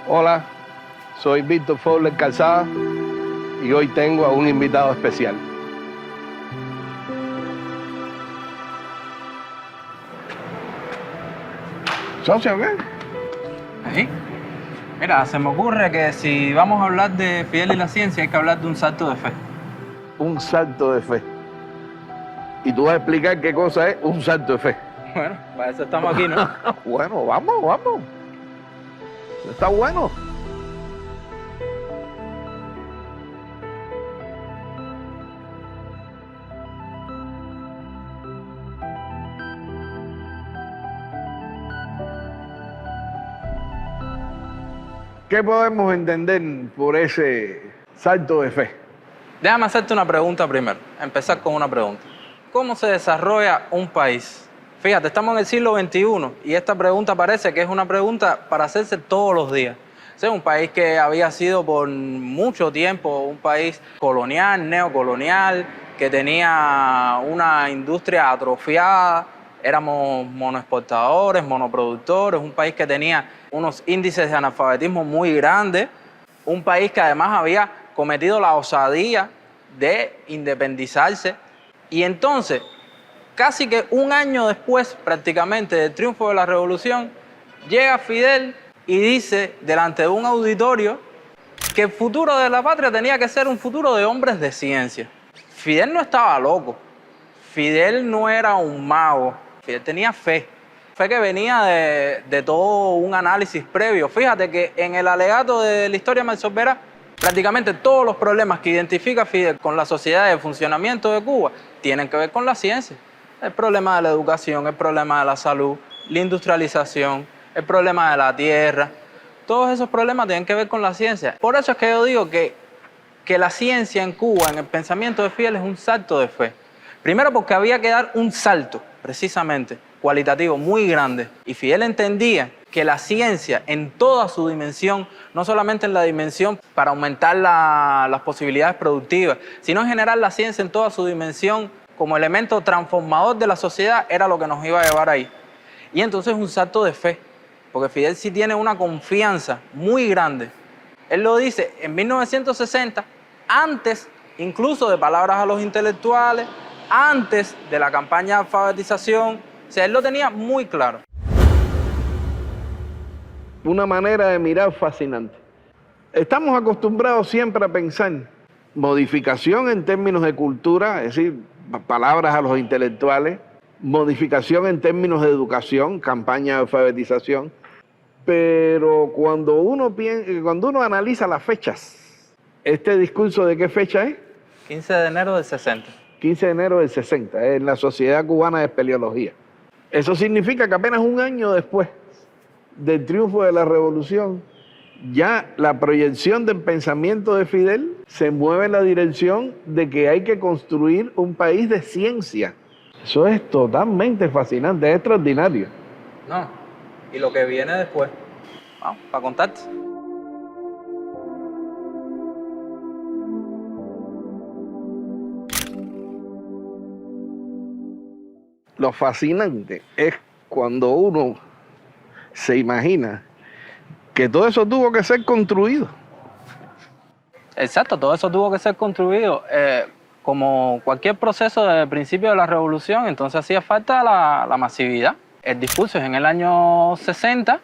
Hola, soy Víctor Fowler Calzada y hoy tengo a un invitado especial. ¿Socio qué? ¿Sí? Mira, se me ocurre que si vamos a hablar de Fidel y la ciencia, hay que hablar de un salto de fe. Un salto de fe. Y tú vas a explicar qué cosa es un salto de fe. Bueno, para eso estamos aquí, ¿no? Bueno, vamos. Está bueno. ¿Qué podemos entender por ese salto de fe? Déjame hacerte una pregunta primero. Empezar con una pregunta. ¿Cómo se desarrolla un país? Fíjate, estamos en el siglo XXI y esta pregunta parece que es una pregunta para hacerse todos los días. Es un país que había sido por mucho tiempo un país colonial, neocolonial, que tenía una industria atrofiada, éramos monoexportadores, monoproductores, un país que tenía unos índices de analfabetismo muy grandes, un país que además había cometido la osadía de independizarse. Y entonces, casi que un año después prácticamente del triunfo de la revolución, llega Fidel y dice delante de un auditorio que el futuro de la patria tenía que ser un futuro de hombres de ciencia. Fidel no estaba loco, Fidel no era un mago, Fidel tenía fe. Fe que venía de todo un análisis previo. Fíjate que en el alegato de la historia Malsobera, prácticamente todos los problemas que identifica Fidel con la sociedad de funcionamiento de Cuba tienen que ver con la ciencia. El problema de la educación, el problema de la salud, la industrialización, el problema de la tierra. Todos esos problemas tienen que ver con la ciencia. Por eso es que yo digo que la ciencia en Cuba, en el pensamiento de Fidel, es un salto de fe. Primero porque había que dar un salto, precisamente, cualitativo muy grande. Y Fidel entendía que la ciencia en toda su dimensión, no solamente en la dimensión para aumentar las posibilidades productivas, sino en general la ciencia en toda su dimensión como elemento transformador de la sociedad era lo que nos iba a llevar ahí. Y entonces un salto de fe, porque Fidel sí tiene una confianza muy grande. Él lo dice en 1960, antes incluso de palabras a los intelectuales, antes de la campaña de alfabetización. O sea, él lo tenía muy claro. Una manera de mirar fascinante. Estamos acostumbrados siempre a pensar modificación en términos de cultura, es decir, palabras a los intelectuales, modificación en términos de educación, campaña de alfabetización, pero cuando uno analiza las fechas, ¿este discurso de qué fecha es? 15 de enero del 60. 15 de enero del 60, en la Sociedad Cubana de Espeleología. Eso significa que apenas un año después del triunfo de la revolución, ya la proyección del pensamiento de Fidel se mueve en la dirección de que hay que construir un país de ciencia. Eso es totalmente fascinante, es extraordinario. No, y lo que viene después. Vamos, para contarte. Lo fascinante es cuando uno se imagina que todo eso tuvo que ser construido. Exacto, todo eso tuvo que ser construido. Como cualquier proceso de principio de la revolución, entonces hacía falta la masividad. El discurso es en el año 60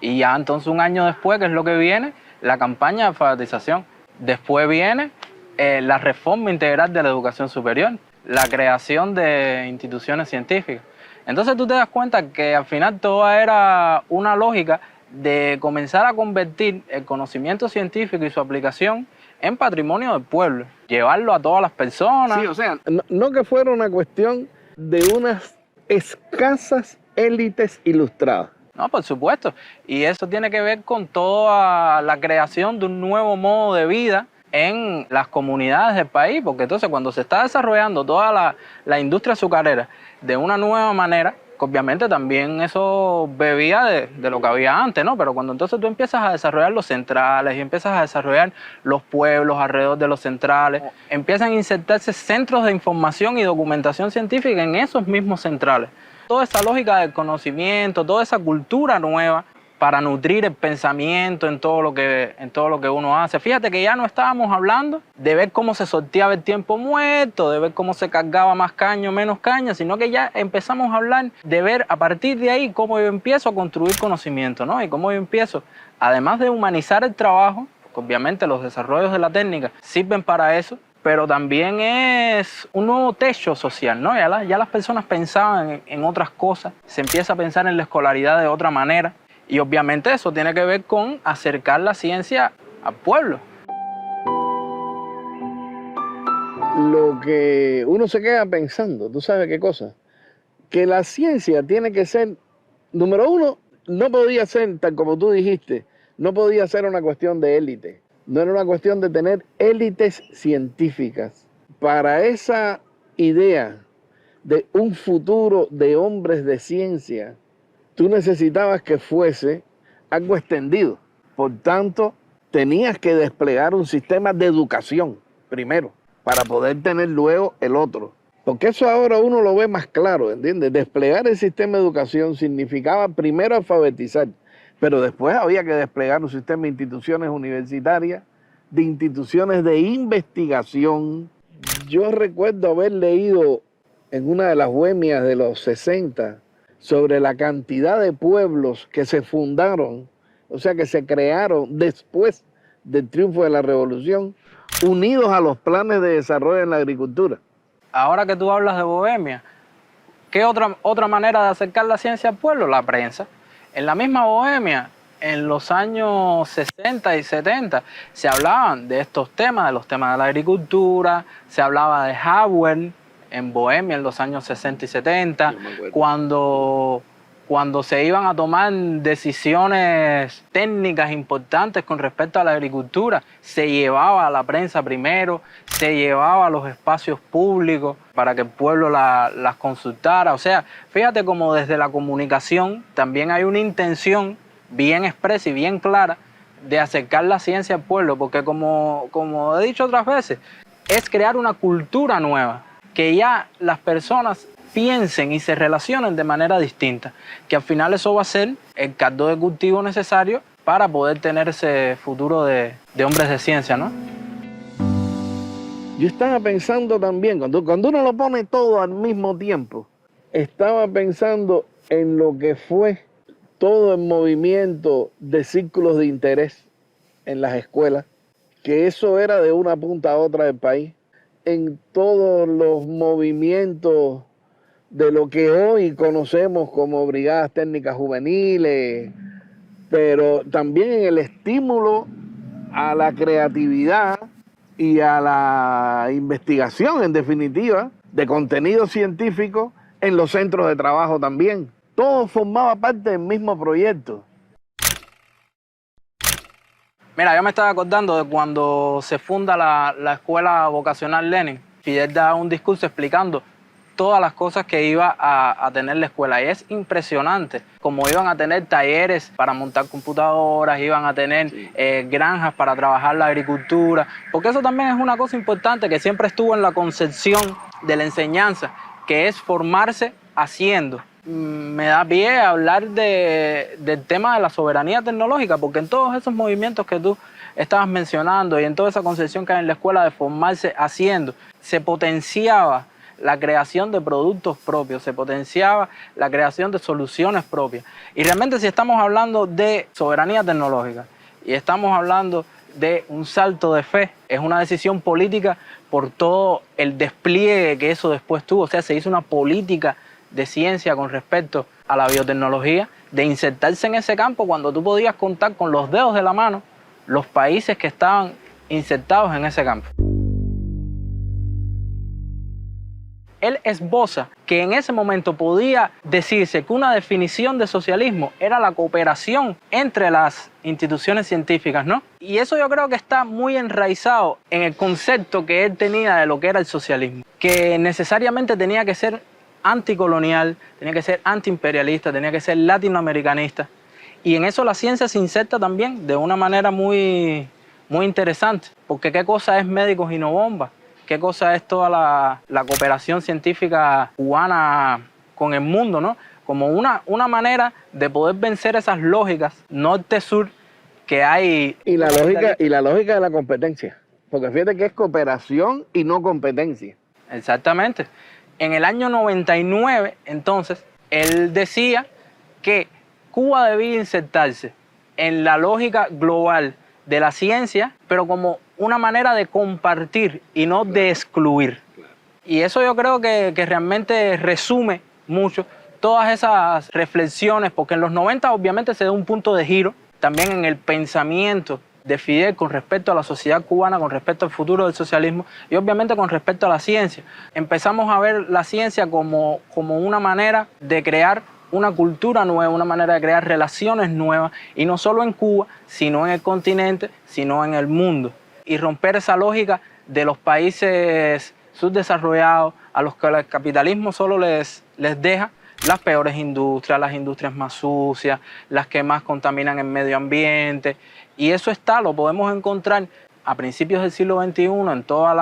y ya entonces un año después, que es lo que viene, la campaña de alfabetización. Después viene la reforma integral de la educación superior, la creación de instituciones científicas. Entonces tú te das cuenta que al final todo era una lógica de comenzar a convertir el conocimiento científico y su aplicación en patrimonio del pueblo, llevarlo a todas las personas. Sí, o sea, no que fuera una cuestión de unas escasas élites ilustradas. No, por supuesto. Y eso tiene que ver con toda la creación de un nuevo modo de vida en las comunidades del país, porque entonces cuando se está desarrollando toda la industria azucarera de una nueva manera, obviamente también eso bebía de lo que había antes, ¿no? Pero cuando entonces tú empiezas a desarrollar los centrales y empiezas a desarrollar los pueblos alrededor de los centrales, empiezan a insertarse centros de información y documentación científica en esos mismos centrales. toda esa lógica del conocimiento, toda esa cultura nueva para nutrir el pensamiento en todo lo que uno hace. Fíjate que ya no estábamos hablando de ver cómo se sorteaba el tiempo muerto, de ver cómo se cargaba más caña o menos caña, sino que ya empezamos a hablar de ver a partir de ahí cómo yo empiezo a construir conocimiento, ¿no? Y cómo yo empiezo, además de humanizar el trabajo, porque obviamente los desarrollos de la técnica sirven para eso, pero también es un nuevo techo social, ¿no? Ya las personas pensaban en otras cosas, se empieza a pensar en la escolaridad de otra manera. Y obviamente eso tiene que ver con acercar la ciencia al pueblo. Lo que uno se queda pensando, ¿tú sabes qué cosa? Que la ciencia tiene que ser, número uno, no podía ser, tal como tú dijiste, no podía ser una cuestión de élite. No era una cuestión de tener élites científicas. Para esa idea de un futuro de hombres de ciencia, tú necesitabas que fuese algo extendido. Por tanto, tenías que desplegar un sistema de educación primero, para poder tener luego el otro. Porque eso ahora uno lo ve más claro, ¿entiendes? Desplegar el sistema de educación significaba primero alfabetizar, pero después había que desplegar un sistema de instituciones universitarias, de instituciones de investigación. Yo recuerdo haber leído en una de las bohemias de los 60 sobre la cantidad de pueblos que se fundaron, o sea, que se crearon después del triunfo de la revolución, unidos a los planes de desarrollo en la agricultura. Ahora que tú hablas de Bohemia, ¿qué otra manera de acercar la ciencia al pueblo? La prensa. En la misma Bohemia, en los años 60 y 70, se hablaban de estos temas, de los temas de la agricultura, se hablaba de Howell en Bohemia en los años 60 y 70, cuando se iban a tomar decisiones técnicas importantes con respecto a la agricultura, se llevaba a la prensa primero, se llevaba a los espacios públicos para que el pueblo las consultara. O sea, fíjate como desde la comunicación también hay una intención bien expresa y bien clara de acercar la ciencia al pueblo, porque como he dicho otras veces, es crear una cultura nueva, que ya las personas piensen y se relacionen de manera distinta, que al final eso va a ser el caldo de cultivo necesario para poder tener ese futuro de hombres de ciencia, ¿no? Yo estaba pensando también, cuando uno lo pone todo al mismo tiempo, estaba pensando en lo que fue todo el movimiento de círculos de interés en las escuelas, que eso era de una punta a otra del país, en todos los movimientos de lo que hoy conocemos como brigadas técnicas juveniles, pero también en el estímulo a la creatividad y a la investigación, en definitiva, de contenido científico en los centros de trabajo también. Todo formaba parte del mismo proyecto. Mira, yo me estaba acordando de cuando se funda la Escuela Vocacional Lenin. Fidel da un discurso explicando todas las cosas que iba a tener la escuela. Y es impresionante como iban a tener talleres para montar computadoras, iban a tener granjas para trabajar la agricultura, porque eso también es una cosa importante que siempre estuvo en la concepción de la enseñanza, que es formarse haciendo. Me da pie a hablar del tema de la soberanía tecnológica, porque en todos esos movimientos que tú estabas mencionando y en toda esa concepción que hay en la escuela de formarse haciendo, se potenciaba la creación de productos propios, se potenciaba la creación de soluciones propias. Y realmente si estamos hablando de soberanía tecnológica y estamos hablando de un salto de fe, es una decisión política por todo el despliegue que eso después tuvo. O sea, se hizo una política de ciencia con respecto a la biotecnología, de insertarse en ese campo cuando tú podías contar con los dedos de la mano los países que estaban insertados en ese campo. Él esboza que en ese momento podía decirse que una definición de socialismo era la cooperación entre las instituciones científicas, ¿no? Y eso yo creo que está muy enraizado en el concepto que él tenía de lo que era el socialismo, que necesariamente tenía que ser anticolonial, tenía que ser antiimperialista, tenía que ser latinoamericanista. Y en eso la ciencia se inserta también de una manera muy interesante, porque ¿qué cosa es Médicos y No Bombas? ¿Qué cosa es toda la cooperación científica cubana con el mundo, ¿no? Como una manera de poder vencer esas lógicas norte-sur que hay. Y la lógica de la competencia. Porque fíjate que es cooperación y no competencia. Exactamente. En el año 99, entonces, él decía que Cuba debía insertarse en la lógica global de la ciencia, pero como una manera de compartir y no de excluir. Y eso yo creo que realmente resume mucho todas esas reflexiones, porque en los 90 obviamente se da un punto de giro también en el pensamiento de Fidel con respecto a la sociedad cubana, con respecto al futuro del socialismo y obviamente con respecto a la ciencia. Empezamos a ver la ciencia como una manera de crear una cultura nueva, una manera de crear relaciones nuevas, y no solo en Cuba, sino en el continente, sino en el mundo. Y romper esa lógica de los países subdesarrollados a los que el capitalismo solo les deja las peores industrias, las industrias más sucias, las que más contaminan el medio ambiente. Y eso lo podemos encontrar a principios del siglo XXI en todas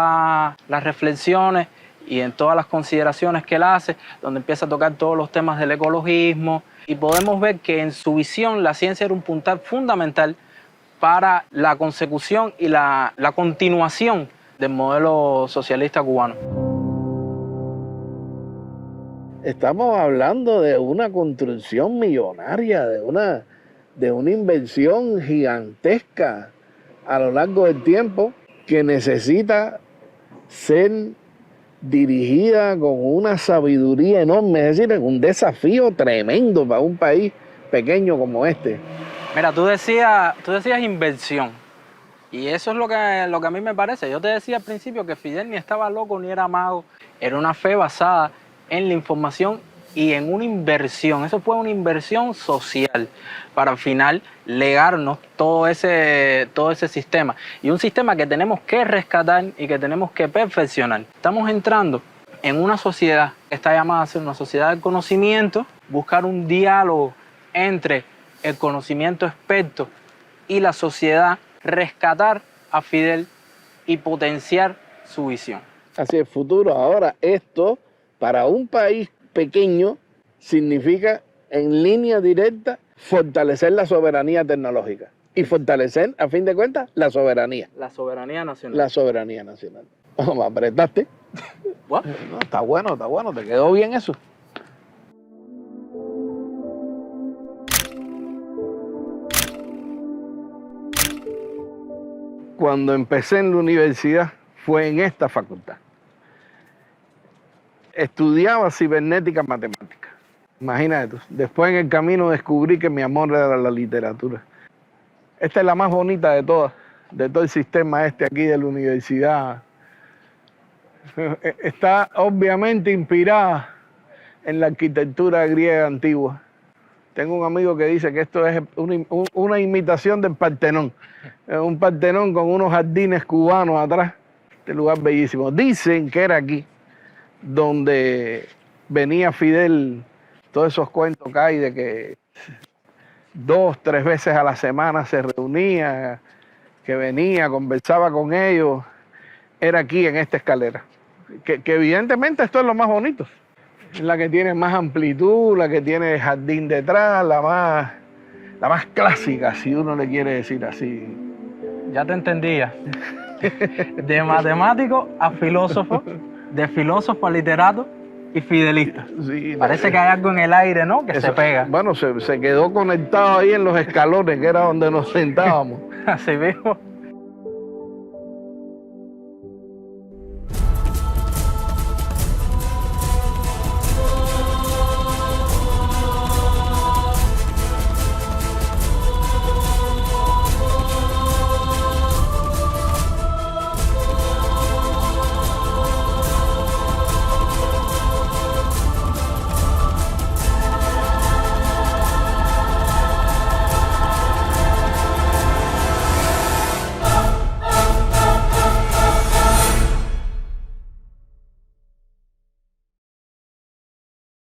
las reflexiones y en todas las consideraciones que él hace, donde empieza a tocar todos los temas del ecologismo, y podemos ver que en su visión la ciencia era un puntal fundamental para la consecución y la continuación del modelo socialista cubano. Estamos hablando de una construcción millonaria, de una inversión gigantesca a lo largo del tiempo que necesita ser dirigida con una sabiduría enorme, es decir, un desafío tremendo para un país pequeño como este. Mira, tú decías inversión, y eso es lo que a mí me parece. Yo te decía al principio que Fidel ni estaba loco ni era mago, era una fe basada en la información y en una inversión. Eso fue una inversión social para al final legarnos todo ese sistema. Y un sistema que tenemos que rescatar y que tenemos que perfeccionar. Estamos entrando en una sociedad que está llamada a ser una sociedad del conocimiento, buscar un diálogo entre el conocimiento experto y la sociedad, rescatar a Fidel y potenciar su visión. Hacia el futuro. Ahora, esto para un país pequeño significa en línea directa fortalecer la soberanía tecnológica y fortalecer, a fin de cuentas, la soberanía. La soberanía nacional. La soberanía nacional. Oh, me apretaste. ¿What? No, está bueno, te quedó bien eso. Cuando empecé en la universidad fue en esta facultad. Estudiaba cibernética matemática. Imagínate tú. Después en el camino descubrí que mi amor era la literatura. Esta es la más bonita de todas, de todo el sistema aquí de la universidad. Está obviamente inspirada en la arquitectura griega antigua. Tengo un amigo que dice que esto es una imitación del Partenón. Un Partenón con unos jardines cubanos atrás. Este lugar bellísimo. Dicen que era aquí donde venía Fidel, todos esos cuentos que hay de que 2, 3 veces a la semana se reunía, que venía, conversaba con ellos, era aquí en esta escalera. Que evidentemente esto es lo más bonito, es la que tiene más amplitud, la que tiene jardín detrás, la más clásica, si uno le quiere decir así. Ya te entendía. De matemático a filósofo, de filósofo a literato y fidelista. Sí, parece que hay algo en el aire, ¿no? Que se pega. Bueno, se quedó conectado ahí en los escalones, que era donde nos sentábamos. Así mismo.